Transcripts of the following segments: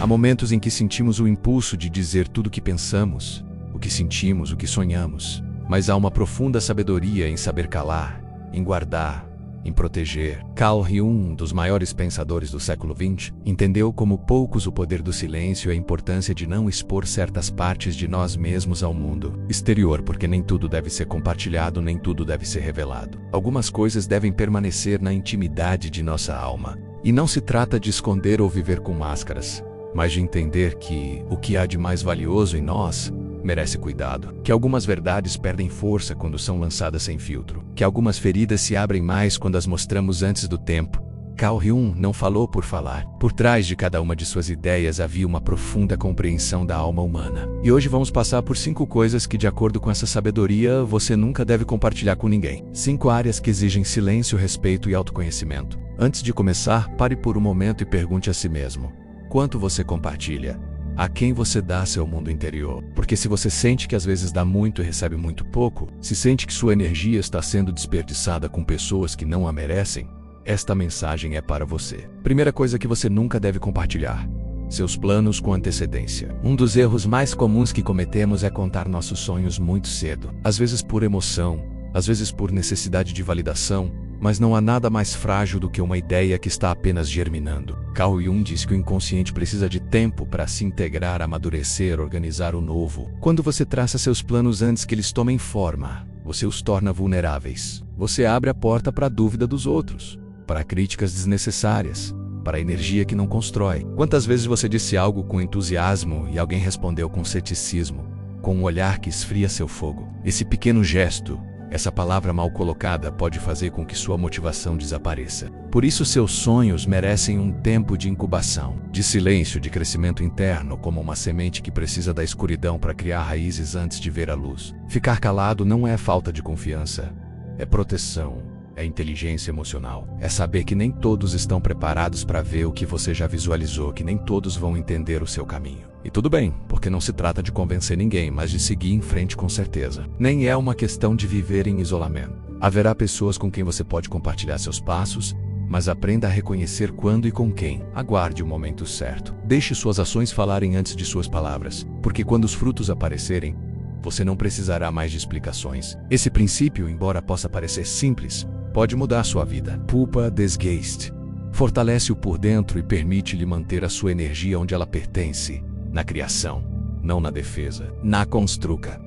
Há momentos em que sentimos o impulso de dizer tudo o que pensamos, o que sentimos, o que sonhamos. Mas há uma profunda sabedoria em saber calar, em guardar, em proteger. Carl Jung, um dos maiores pensadores do século XX, entendeu como poucos o poder do silêncio e a importância de não expor certas partes de nós mesmos ao mundo exterior, porque nem tudo deve ser compartilhado, nem tudo deve ser revelado. Algumas coisas devem permanecer na intimidade de nossa alma. E não se trata de esconder ou viver com máscaras, mas de entender que o que há de mais valioso em nós merece cuidado, que algumas verdades perdem força quando são lançadas sem filtro, que algumas feridas se abrem mais quando as mostramos antes do tempo. Carl Jung não falou por falar. Por trás de cada uma de suas ideias havia uma profunda compreensão da alma humana. E hoje vamos passar por 5 coisas que, de acordo com essa sabedoria, você nunca deve compartilhar com ninguém. 5 áreas que exigem silêncio, respeito e autoconhecimento. Antes de começar, pare por um momento e pergunte a si mesmo: quanto você compartilha? A quem você dá seu mundo interior? Porque se você sente que às vezes dá muito e recebe muito pouco, se sente que sua energia está sendo desperdiçada com pessoas que não a merecem, esta mensagem é para você. Primeira coisa que você nunca deve compartilhar: seus planos com antecedência. Um dos erros mais comuns que cometemos é contar nossos sonhos muito cedo. Às vezes por emoção, às vezes por necessidade de validação, mas não há nada mais frágil do que uma ideia que está apenas germinando. Carl Jung diz que o inconsciente precisa de tempo para se integrar, amadurecer, organizar o novo. Quando você traça seus planos antes que eles tomem forma, você os torna vulneráveis. Você abre a porta para a dúvida dos outros, para críticas desnecessárias, para a energia que não constrói. Quantas vezes você disse algo com entusiasmo e alguém respondeu com ceticismo, com um olhar que esfria seu fogo? Esse pequeno gesto, essa palavra mal colocada, pode fazer com que sua motivação desapareça. Por isso, seus sonhos merecem um tempo de incubação, de silêncio, de crescimento interno, como uma semente que precisa da escuridão para criar raízes antes de ver a luz. Ficar calado não é falta de confiança, é proteção. É inteligência emocional. É saber que nem todos estão preparados para ver o que você já visualizou, que nem todos vão entender o seu caminho. E tudo bem, porque não se trata de convencer ninguém, mas de seguir em frente com certeza. Nem é uma questão de viver em isolamento. Haverá pessoas com quem você pode compartilhar seus passos, mas aprenda a reconhecer quando e com quem. Aguarde o momento certo. Deixe suas ações falarem antes de suas palavras, porque quando os frutos aparecerem, você não precisará mais de explicações. Esse princípio, embora possa parecer simples, pode mudar sua vida. Pulpa des Geist. Fortalece-o por dentro e permite-lhe manter a sua energia onde ela pertence, na criação, não na defesa, na construca,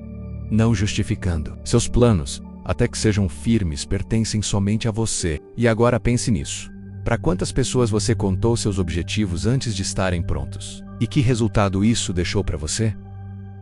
não justificando. Seus planos, até que sejam firmes, pertencem somente a você. E agora pense nisso. Para quantas pessoas você contou seus objetivos antes de estarem prontos? E que resultado isso deixou para você?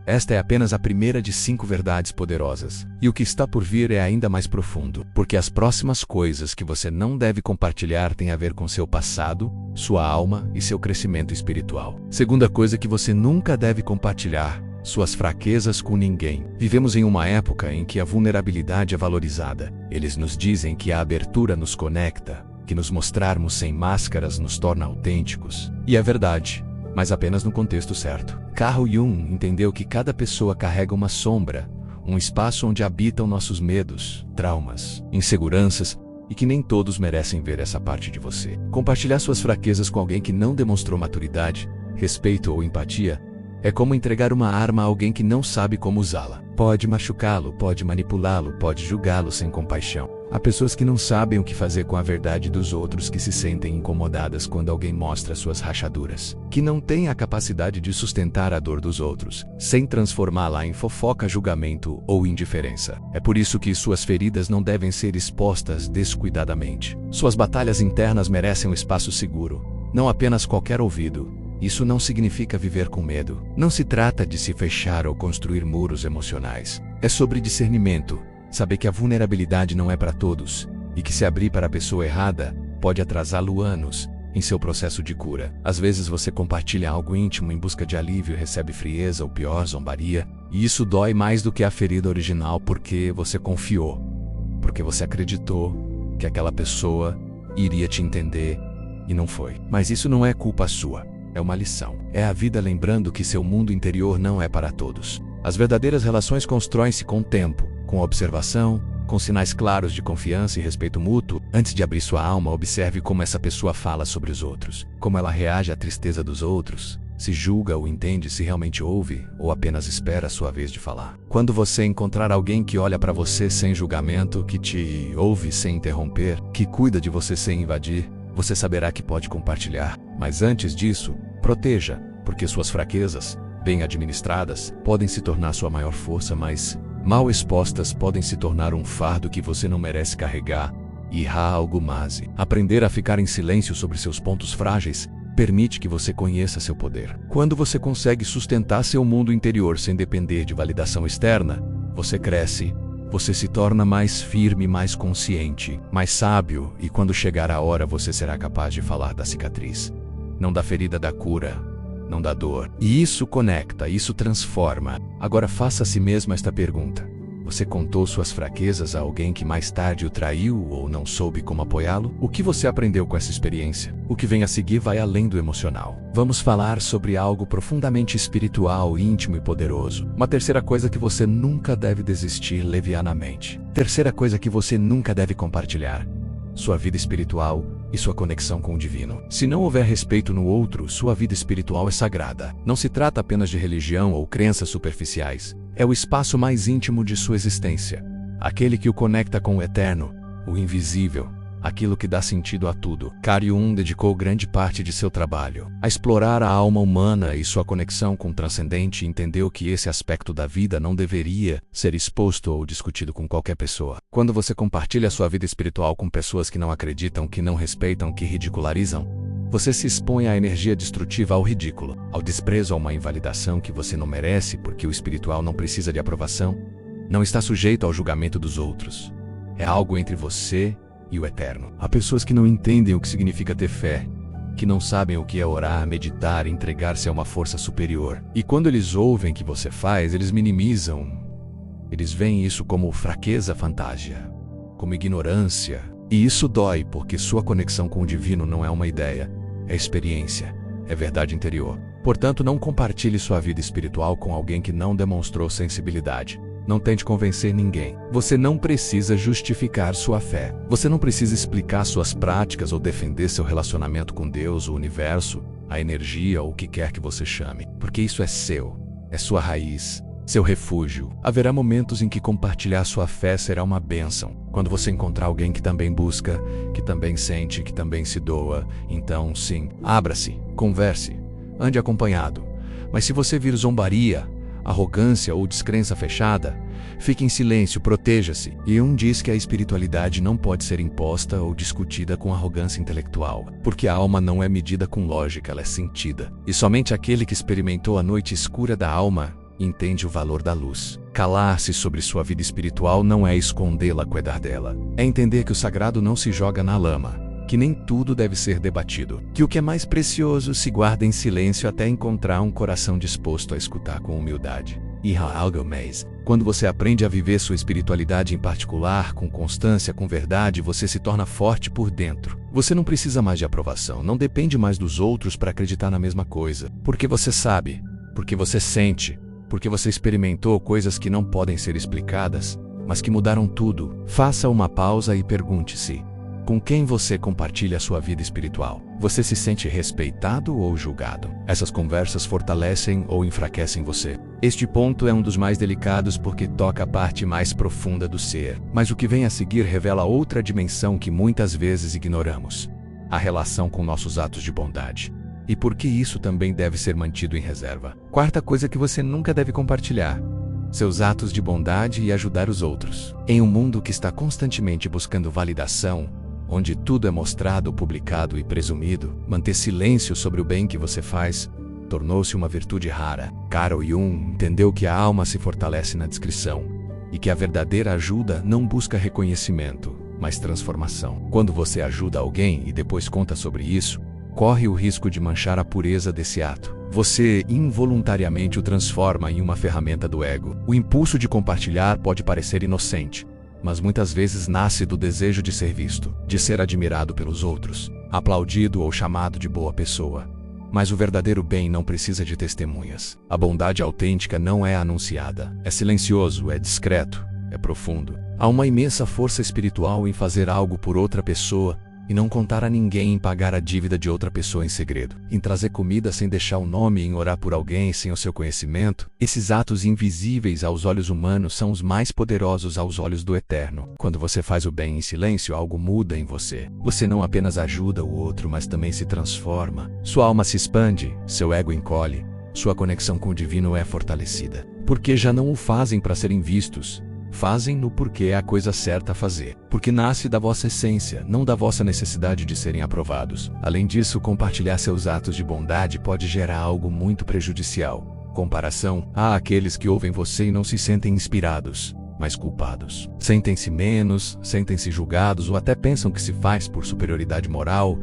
Esta é apenas a primeira de 5 verdades poderosas. E o que está por vir é ainda mais profundo, porque as próximas coisas que você não deve compartilhar têm a ver com seu passado, sua alma e seu crescimento espiritual. Segunda coisa que você nunca deve compartilhar: suas fraquezas com ninguém. Vivemos em uma época em que a vulnerabilidade é valorizada. Eles nos dizem que a abertura nos conecta, que nos mostrarmos sem máscaras nos torna autênticos. E é verdade, mas apenas no contexto certo. Carl Jung entendeu que cada pessoa carrega uma sombra, um espaço onde habitam nossos medos, traumas, inseguranças, e que nem todos merecem ver essa parte de você. Compartilhar suas fraquezas com alguém que não demonstrou maturidade, respeito ou empatia é como entregar uma arma a alguém que não sabe como usá-la. Pode machucá-lo, pode manipulá-lo, pode julgá-lo sem compaixão. Há pessoas que não sabem o que fazer com a verdade dos outros, que se sentem incomodadas quando alguém mostra suas rachaduras, que não têm a capacidade de sustentar a dor dos outros, sem transformá-la em fofoca, julgamento ou indiferença. É por isso que suas feridas não devem ser expostas descuidadamente. Suas batalhas internas merecem um espaço seguro, não apenas qualquer ouvido. Isso não significa viver com medo. Não se trata de se fechar ou construir muros emocionais. É sobre discernimento. Saber que a vulnerabilidade não é para todos, e que se abrir para a pessoa errada pode atrasá-lo anos em seu processo de cura. Às vezes você compartilha algo íntimo em busca de alívio e recebe frieza ou pior, zombaria, e isso dói mais do que a ferida original, porque você confiou, porque você acreditou que aquela pessoa iria te entender e não foi. Mas isso não é culpa sua, é uma lição. É a vida lembrando que seu mundo interior não é para todos. As verdadeiras relações constroem-se com o tempo, com observação, com sinais claros de confiança e respeito mútuo. Antes de abrir sua alma, observe como essa pessoa fala sobre os outros, como ela reage à tristeza dos outros, Se julga ou entende se realmente ouve ou apenas espera a sua vez de falar. Quando você encontrar alguém que olha para você sem julgamento, que te ouve sem interromper, que cuida de você sem invadir, você saberá que pode compartilhar. Mas antes disso, proteja, porque suas fraquezas, bem administradas, podem se tornar sua maior força, mas mal expostas podem se tornar um fardo que você não merece carregar. Algumase. Aprender a ficar em silêncio sobre seus pontos frágeis permite que você conheça seu poder. Quando você consegue sustentar seu mundo interior sem depender de validação externa, você cresce, você se torna mais firme, mais consciente, mais sábio, e quando chegar a hora você será capaz de falar da cicatriz, não da ferida, da cura, não da dor. E isso conecta, isso transforma. Agora faça a si mesmo esta pergunta. Você contou suas fraquezas a alguém que mais tarde o traiu ou não soube como apoiá-lo? O que você aprendeu com essa experiência? O que vem a seguir vai além do emocional. Vamos falar sobre algo profundamente espiritual, íntimo e poderoso. Uma terceira coisa que você nunca deve desistir levianamente. Terceira coisa que você nunca deve compartilhar: sua vida espiritual e sua conexão com o divino. Se não houver respeito no outro, sua vida espiritual é sagrada. Não se trata apenas de religião ou crenças superficiais. É o espaço mais íntimo de sua existência. Aquele que o conecta com o eterno, o invisível, aquilo que dá sentido a tudo. Carl Jung dedicou grande parte de seu trabalho a explorar a alma humana e sua conexão com o transcendente, e entendeu que esse aspecto da vida não deveria ser exposto ou discutido com qualquer pessoa. Quando você compartilha sua vida espiritual com pessoas que não acreditam, que não respeitam, que ridicularizam, você se expõe à energia destrutiva, ao ridículo, ao desprezo, a uma invalidação que você não merece, porque o espiritual não precisa de aprovação, não está sujeito ao julgamento dos outros. É algo entre você e o eterno. Há pessoas que não entendem o que significa ter fé, que não sabem o que é orar, meditar, entregar-se a uma força superior. E quando eles ouvem que você faz, eles minimizam. Eles veem isso como fraqueza, fantasia, como ignorância. E isso dói, porque sua conexão com o divino não é uma ideia, é experiência, é verdade interior. Portanto, não compartilhe sua vida espiritual com alguém que não demonstrou sensibilidade. Não tente convencer ninguém. Você não precisa justificar sua fé. Você não precisa explicar suas práticas ou defender seu relacionamento com Deus, o universo, a energia ou o que quer que você chame. Porque isso é seu, é sua raiz, seu refúgio. Haverá momentos em que compartilhar sua fé será uma bênção. Quando você encontrar alguém que também busca, que também sente, que também se doa, então sim, abra-se, converse, ande acompanhado. Mas se você vir zombaria, arrogância ou descrença fechada, fique em silêncio, proteja-se. Jung diz que a espiritualidade não pode ser imposta ou discutida com arrogância intelectual, porque a alma não é medida com lógica, ela é sentida. E somente aquele que experimentou a noite escura da alma entende o valor da luz. Calar-se sobre sua vida espiritual não é escondê-la, cuidar dela. É entender que o sagrado não se joga na lama, que nem tudo deve ser debatido, que o que é mais precioso se guarda em silêncio até encontrar um coração disposto a escutar com humildade. Algumase. Quando você aprende a viver sua espiritualidade em particular, com constância, com verdade, você se torna forte por dentro. Você não precisa mais de aprovação, não depende mais dos outros para acreditar na mesma coisa. Porque você sabe, porque você sente, porque você experimentou coisas que não podem ser explicadas, mas que mudaram tudo. Faça uma pausa e pergunte-se: com quem você compartilha a sua vida espiritual? Você se sente respeitado ou julgado? Essas conversas fortalecem ou enfraquecem você? Este ponto é um dos mais delicados porque toca a parte mais profunda do ser. Mas o que vem a seguir revela outra dimensão que muitas vezes ignoramos: a relação com nossos atos de bondade. E por que isso também deve ser mantido em reserva. Quarta coisa que você nunca deve compartilhar: seus atos de bondade e ajudar os outros. Em um mundo que está constantemente buscando validação, onde tudo é mostrado, publicado e presumido, manter silêncio sobre o bem que você faz tornou-se uma virtude rara. Carl Jung entendeu que a alma se fortalece na discrição e que a verdadeira ajuda não busca reconhecimento, mas transformação. Quando você ajuda alguém e depois conta sobre isso, corre o risco de manchar a pureza desse ato. Você involuntariamente o transforma em uma ferramenta do ego. O impulso de compartilhar pode parecer inocente, mas muitas vezes nasce do desejo de ser visto, de ser admirado pelos outros, aplaudido ou chamado de boa pessoa. Mas o verdadeiro bem não precisa de testemunhas. A bondade autêntica não é anunciada. É silencioso, é discreto, é profundo. Há uma imensa força espiritual em fazer algo por outra pessoa, em não contar a ninguém, em pagar a dívida de outra pessoa em segredo, em trazer comida sem deixar o nome, em orar por alguém sem o seu conhecimento. Esses atos invisíveis aos olhos humanos são os mais poderosos aos olhos do Eterno. Quando você faz o bem em silêncio, algo muda em você. Você não apenas ajuda o outro, mas também se transforma. Sua alma se expande, seu ego encolhe, sua conexão com o divino é fortalecida. Porque já não o fazem para serem vistos. Fazem-no porque é a coisa certa a fazer, porque nasce da vossa essência, não da vossa necessidade de serem aprovados. Além disso, compartilhar seus atos de bondade pode gerar algo muito prejudicial. Comparação àqueles que ouvem você e não se sentem inspirados, mas culpados. Sentem-se menos, sentem-se julgados ou até pensam que se faz por superioridade moral.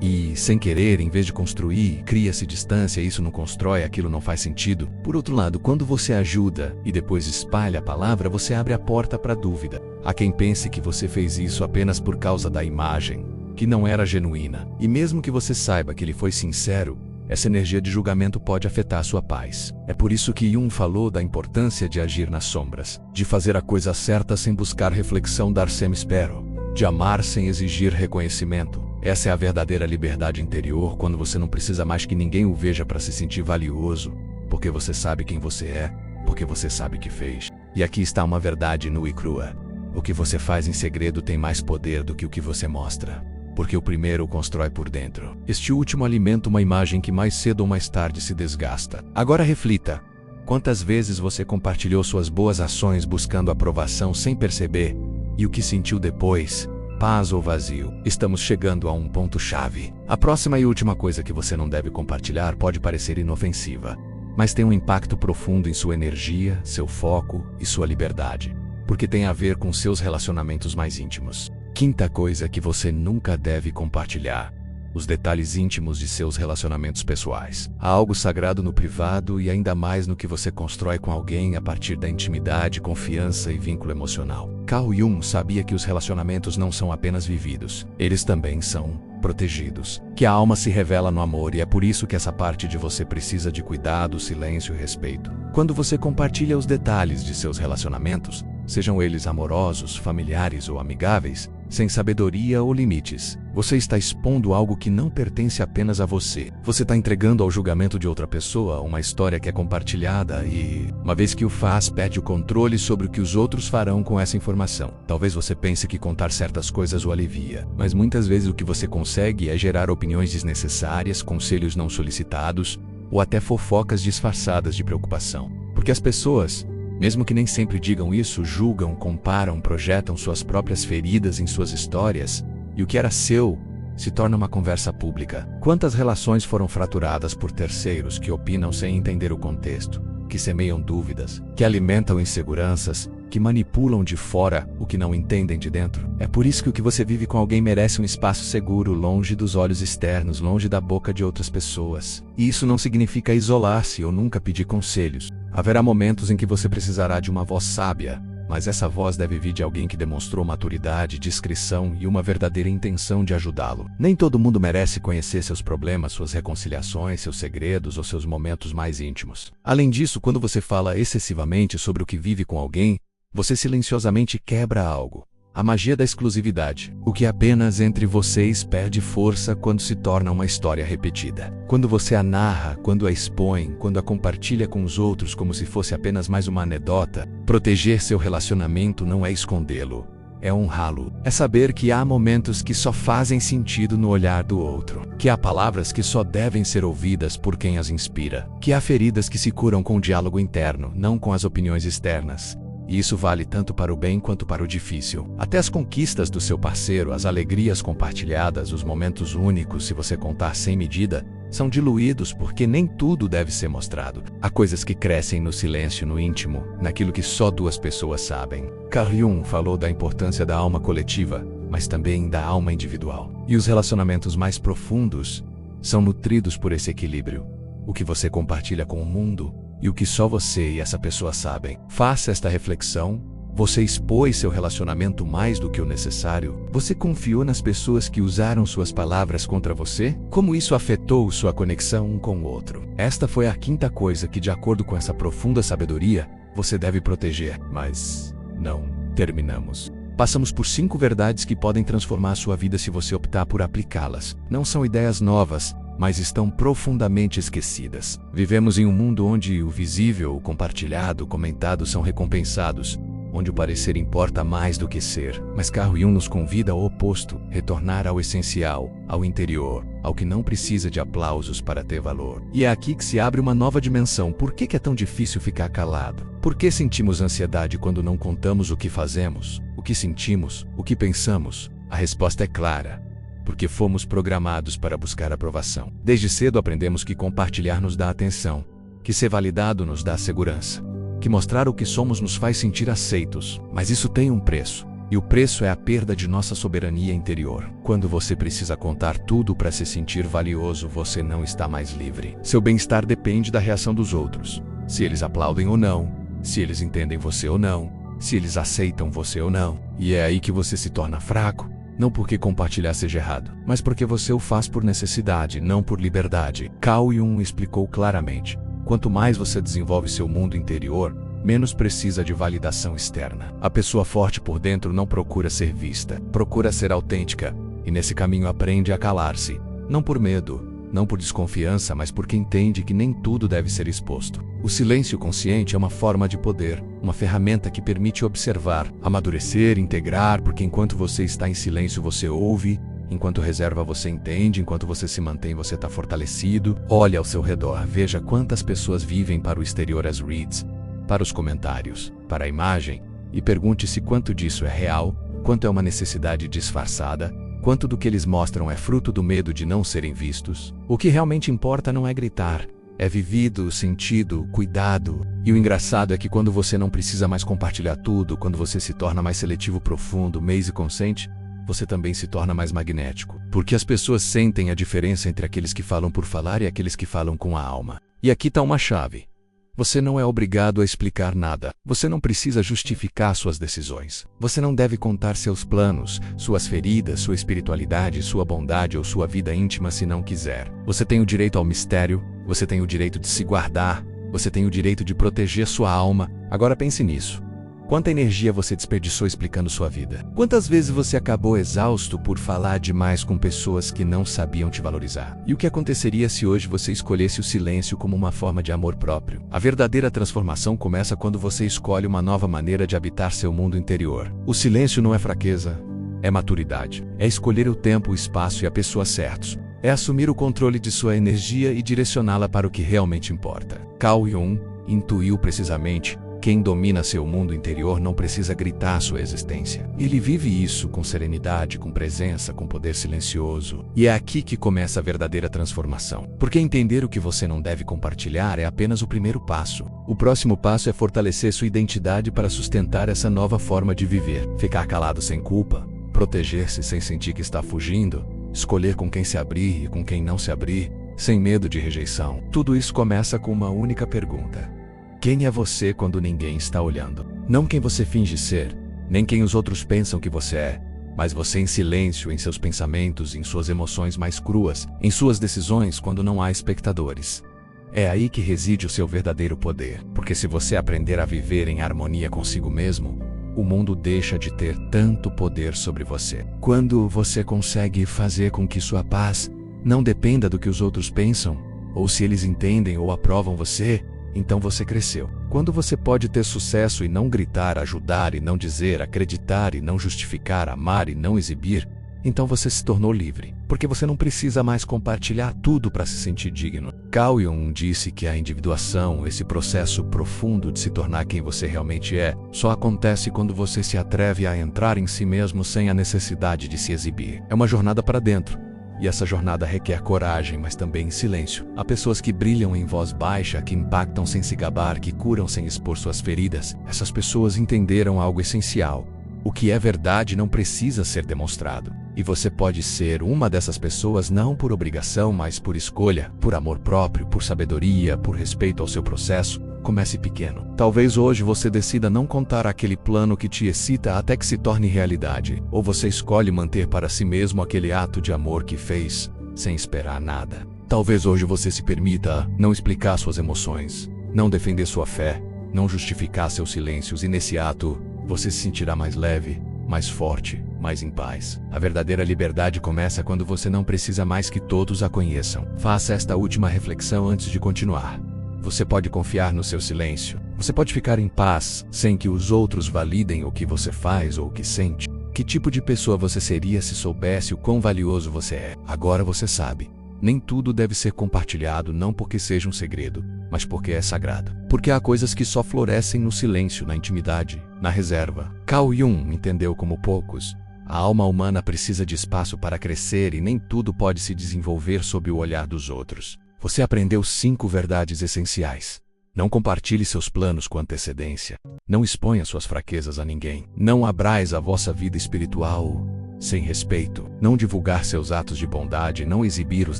E, sem querer, em vez de construir, cria-se distância, isso não constrói, aquilo não faz sentido. Por outro lado, quando você ajuda e depois espalha a palavra, você abre a porta para a dúvida. Há quem pense que você fez isso apenas por causa da imagem, que não era genuína. E mesmo que você saiba que ele foi sincero, essa energia de julgamento pode afetar sua paz. É por isso que Jung falou da importância de agir nas sombras, de fazer a coisa certa sem buscar reflexão, dar sem espero, de amar sem exigir reconhecimento. Essa é a verdadeira liberdade interior, quando você não precisa mais que ninguém o veja para se sentir valioso, porque você sabe quem você é, porque você sabe o que fez. E aqui está uma verdade nua e crua. O que você faz em segredo tem mais poder do que o que você mostra, porque o primeiro o constrói por dentro. Este último alimenta uma imagem que mais cedo ou mais tarde se desgasta. Agora reflita. Quantas vezes você compartilhou suas boas ações buscando aprovação sem perceber, e o que sentiu depois? Paz ou vazio? Estamos chegando a um ponto-chave. A próxima e última coisa que você não deve compartilhar pode parecer inofensiva, mas tem um impacto profundo em sua energia, seu foco e sua liberdade, porque tem a ver com seus relacionamentos mais íntimos. Quinta coisa que você nunca deve compartilhar: os detalhes íntimos de seus relacionamentos pessoais. Há algo sagrado no privado e ainda mais no que você constrói com alguém a partir da intimidade, confiança e vínculo emocional. Carl Jung sabia que os relacionamentos não são apenas vividos, eles também são protegidos. Que a alma se revela no amor e é por isso que essa parte de você precisa de cuidado, silêncio e respeito. Quando você compartilha os detalhes de seus relacionamentos, sejam eles amorosos, familiares ou amigáveis, sem sabedoria ou limites, você está expondo algo que não pertence apenas a você. Você está entregando ao julgamento de outra pessoa uma história que é compartilhada e, uma vez que o faz, perde o controle sobre o que os outros farão com essa informação. Talvez você pense que contar certas coisas o alivia, mas muitas vezes o que você consegue é gerar opiniões desnecessárias, conselhos não solicitados ou até fofocas disfarçadas de preocupação. Porque as pessoas, mesmo que nem sempre digam isso, julgam, comparam, projetam suas próprias feridas em suas histórias, e o que era seu se torna uma conversa pública. Quantas relações foram fraturadas por terceiros que opinam sem entender o contexto, que semeiam dúvidas, que alimentam inseguranças, que manipulam de fora o que não entendem de dentro? É por isso que o que você vive com alguém merece um espaço seguro, longe dos olhos externos, longe da boca de outras pessoas. E isso não significa isolar-se ou nunca pedir conselhos. Haverá momentos em que você precisará de uma voz sábia, mas essa voz deve vir de alguém que demonstrou maturidade, discrição e uma verdadeira intenção de ajudá-lo. Nem todo mundo merece conhecer seus problemas, suas reconciliações, seus segredos ou seus momentos mais íntimos. Além disso, quando você fala excessivamente sobre o que vive com alguém, você silenciosamente quebra algo. A magia da exclusividade. O que é apenas entre vocês perde força quando se torna uma história repetida. Quando você a narra, quando a expõe, quando a compartilha com os outros como se fosse apenas mais uma anedota, proteger seu relacionamento não é escondê-lo, é honrá-lo. É saber que há momentos que só fazem sentido no olhar do outro, que há palavras que só devem ser ouvidas por quem as inspira, que há feridas que se curam com o diálogo interno, não com as opiniões externas. E isso vale tanto para o bem quanto para o difícil. Até as conquistas do seu parceiro, as alegrias compartilhadas, os momentos únicos, se você contar sem medida, são diluídos porque nem tudo deve ser mostrado. Há coisas que crescem no silêncio, no íntimo, naquilo que só duas pessoas sabem. Carl Jung falou da importância da alma coletiva, mas também da alma individual. E os relacionamentos mais profundos são nutridos por esse equilíbrio. O que você compartilha com o mundo e o que só você e essa pessoa sabem. Faça esta reflexão. Você expôs seu relacionamento mais do que o necessário? Você confiou nas pessoas que usaram suas palavras contra você? Como isso afetou sua conexão um com o outro? Esta foi a quinta coisa que, de acordo com essa profunda sabedoria, você deve proteger. Mas não terminamos. Passamos por 5 verdades que podem transformar sua vida se você optar por aplicá-las. Não são ideias novas, mas estão profundamente esquecidas. Vivemos em um mundo onde o visível, o compartilhado, o comentado são recompensados, onde o parecer importa mais do que ser. Mas Carl Jung nos convida ao oposto, retornar ao essencial, ao interior, ao que não precisa de aplausos para ter valor. E é aqui que se abre uma nova dimensão. Por que é tão difícil ficar calado? Por que sentimos ansiedade quando não contamos o que fazemos, o que sentimos, o que pensamos? A resposta é clara. Porque fomos programados para buscar aprovação. Desde cedo aprendemos que compartilhar nos dá atenção, que ser validado nos dá segurança, que mostrar o que somos nos faz sentir aceitos. Mas isso tem um preço. E o preço é a perda de nossa soberania interior. Quando você precisa contar tudo para se sentir valioso, você não está mais livre. Seu bem-estar depende da reação dos outros. Se eles aplaudem ou não, se eles entendem você ou não, se eles aceitam você ou não. E é aí que você se torna fraco. Não porque compartilhar seja errado, mas porque você o faz por necessidade, não por liberdade. Carl Jung explicou claramente. Quanto mais você desenvolve seu mundo interior, menos precisa de validação externa. A pessoa forte por dentro não procura ser vista, procura ser autêntica, e nesse caminho aprende a calar-se, não por medo, não por desconfiança, mas porque entende que nem tudo deve ser exposto. O silêncio consciente é uma forma de poder, uma ferramenta que permite observar, amadurecer, integrar, porque enquanto você está em silêncio você ouve, enquanto reserva você entende, enquanto você se mantém você está fortalecido. Olhe ao seu redor, veja quantas pessoas vivem para o exterior as reads, para os comentários, para a imagem, e pergunte-se quanto disso é real, quanto é uma necessidade disfarçada, quanto do que eles mostram é fruto do medo de não serem vistos. O que realmente importa não é gritar, é vivido, sentido, cuidado. E o engraçado é que quando você não precisa mais compartilhar tudo, quando você se torna mais seletivo, profundo, mês e consciente, você também se torna mais magnético. Porque as pessoas sentem a diferença entre aqueles que falam por falar e aqueles que falam com a alma. E aqui está uma chave. Você não é obrigado a explicar nada. Você não precisa justificar suas decisões. Você não deve contar seus planos, suas feridas, sua espiritualidade, sua bondade ou sua vida íntima se não quiser. Você tem o direito ao mistério, você tem o direito de se guardar, você tem o direito de proteger sua alma. Agora pense nisso. Quanta energia você desperdiçou explicando sua vida? Quantas vezes você acabou exausto por falar demais com pessoas que não sabiam te valorizar? E o que aconteceria se hoje você escolhesse o silêncio como uma forma de amor próprio? A verdadeira transformação começa quando você escolhe uma nova maneira de habitar seu mundo interior. O silêncio não é fraqueza, é maturidade. É escolher o tempo, o espaço e a pessoa certos. É assumir o controle de sua energia e direcioná-la para o que realmente importa. Carl Jung intuiu precisamente: quem domina seu mundo interior não precisa gritar sua existência. Ele vive isso com serenidade, com presença, com poder silencioso. E é aqui que começa a verdadeira transformação. Porque entender o que você não deve compartilhar é apenas o primeiro passo. O próximo passo é fortalecer sua identidade para sustentar essa nova forma de viver. Ficar calado sem culpa, proteger-se sem sentir que está fugindo, escolher com quem se abrir e com quem não se abrir, sem medo de rejeição. Tudo isso começa com uma única pergunta. Quem é você quando ninguém está olhando? Não quem você finge ser, nem quem os outros pensam que você é, mas você em silêncio, em seus pensamentos, em suas emoções mais cruas, em suas decisões quando não há espectadores. É aí que reside o seu verdadeiro poder, porque se você aprender a viver em harmonia consigo mesmo, o mundo deixa de ter tanto poder sobre você. Quando você consegue fazer com que sua paz não dependa do que os outros pensam, ou se eles entendem ou aprovam você, então você cresceu. Quando você pode ter sucesso e não gritar, ajudar e não dizer, acreditar e não justificar, amar e não exibir, então você se tornou livre. Porque você não precisa mais compartilhar tudo para se sentir digno. Carl Jung disse que a individuação, esse processo profundo de se tornar quem você realmente é, só acontece quando você se atreve a entrar em si mesmo sem a necessidade de se exibir. É uma jornada para dentro. E essa jornada requer coragem, mas também silêncio. Há pessoas que brilham em voz baixa, que impactam sem se gabar, que curam sem expor suas feridas. Essas pessoas entenderam algo essencial. O que é verdade não precisa ser demonstrado. E você pode ser uma dessas pessoas não por obrigação, mas por escolha, por amor próprio, por sabedoria, por respeito ao seu processo. Comece pequeno. Talvez hoje você decida não contar aquele plano que te excita até que se torne realidade. Ou você escolhe manter para si mesmo aquele ato de amor que fez, sem esperar nada. Talvez hoje você se permita não explicar suas emoções, não defender sua fé, não justificar seus silêncios, e nesse ato, você se sentirá mais leve, mais forte, mais em paz. A verdadeira liberdade começa quando você não precisa mais que todos a conheçam. Faça esta última reflexão antes de continuar. Você pode confiar no seu silêncio. Você pode ficar em paz sem que os outros validem o que você faz ou o que sente. Que tipo de pessoa você seria se soubesse o quão valioso você é? Agora você sabe. Nem tudo deve ser compartilhado, não porque seja um segredo, mas porque é sagrado. Porque há coisas que só florescem no silêncio, na intimidade, na reserva. Carl Jung entendeu como poucos. A alma humana precisa de espaço para crescer e nem tudo pode se desenvolver sob o olhar dos outros. Você aprendeu 5 verdades essenciais. Não compartilhe seus planos com antecedência. Não exponha suas fraquezas a ninguém. Não abrais a vossa vida espiritual sem respeito. Não divulgar seus atos de bondade. Não exibir os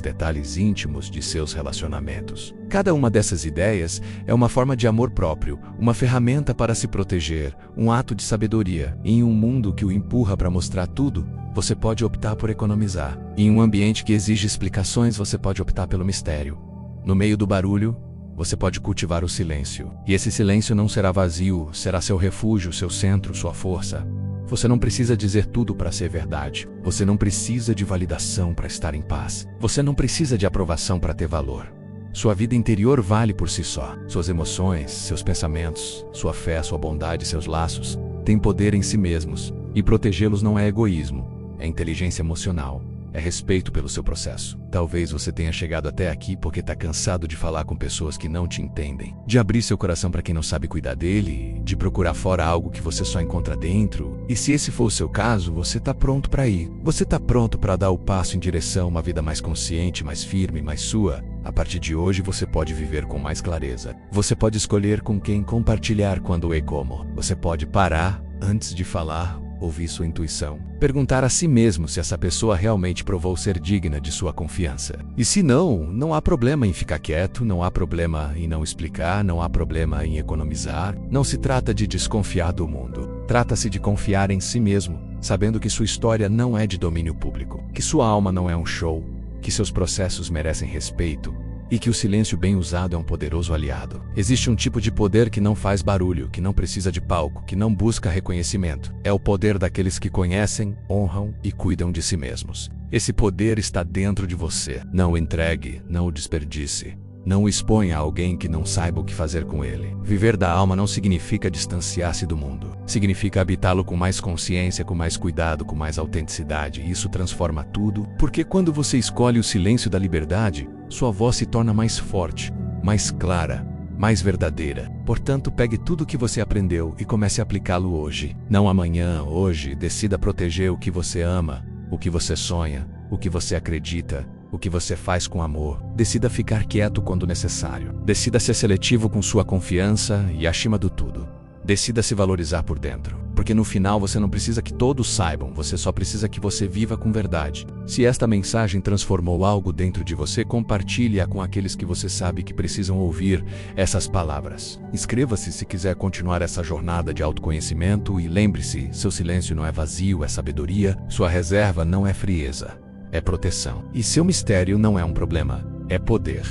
detalhes íntimos de seus relacionamentos. Cada uma dessas ideias é uma forma de amor próprio, uma ferramenta para se proteger, um ato de sabedoria. Em um mundo que o empurra para mostrar tudo, você pode optar por economizar. Em um ambiente que exige explicações, você pode optar pelo mistério. No meio do barulho, você pode cultivar o silêncio. E esse silêncio não será vazio, será seu refúgio, seu centro, sua força. Você não precisa dizer tudo para ser verdade. Você não precisa de validação para estar em paz. Você não precisa de aprovação para ter valor. Sua vida interior vale por si só. Suas emoções, seus pensamentos, sua fé, sua bondade, seus laços têm poder em si mesmos. E protegê-los não é egoísmo, é inteligência emocional. É respeito pelo seu processo. Talvez você tenha chegado até aqui porque está cansado de falar com pessoas que não te entendem, de abrir seu coração para quem não sabe cuidar dele, de procurar fora algo que você só encontra dentro. E se esse for o seu caso, você está pronto para ir. Você está pronto para dar o passo em direção a uma vida mais consciente, mais firme, mais sua. A partir de hoje você pode viver com mais clareza. Você pode escolher com quem compartilhar quando e como. Você pode parar antes de falar. Ouvir sua intuição. Perguntar a si mesmo se essa pessoa realmente provou ser digna de sua confiança. E se não, não há problema em ficar quieto, não há problema em não explicar, não há problema em economizar. Não se trata de desconfiar do mundo. Trata-se de confiar em si mesmo, sabendo que sua história não é de domínio público, que sua alma não é um show, que seus processos merecem respeito. E que o silêncio bem usado é um poderoso aliado. Existe um tipo de poder que não faz barulho, que não precisa de palco, que não busca reconhecimento. É o poder daqueles que conhecem, honram e cuidam de si mesmos. Esse poder está dentro de você. Não o entregue, não o desperdice. Não o exponha a alguém que não saiba o que fazer com ele. Viver da alma não significa distanciar-se do mundo. Significa habitá-lo com mais consciência, com mais cuidado, com mais autenticidade. E isso transforma tudo, porque quando você escolhe o silêncio da liberdade, sua voz se torna mais forte, mais clara, mais verdadeira. Portanto, pegue tudo o que você aprendeu e comece a aplicá-lo hoje. Não amanhã, hoje. Decida proteger o que você ama, o que você sonha, o que você acredita, o que você faz com amor. Decida ficar quieto quando necessário. Decida ser seletivo com sua confiança e, acima do tudo, decida se valorizar por dentro. Porque no final você não precisa que todos saibam, você só precisa que você viva com verdade. Se esta mensagem transformou algo dentro de você, compartilhe-a com aqueles que você sabe que precisam ouvir essas palavras. Inscreva-se se quiser continuar essa jornada de autoconhecimento e lembre-se, seu silêncio não é vazio, é sabedoria, sua reserva não é frieza. É proteção. E seu mistério não é um problema, é poder.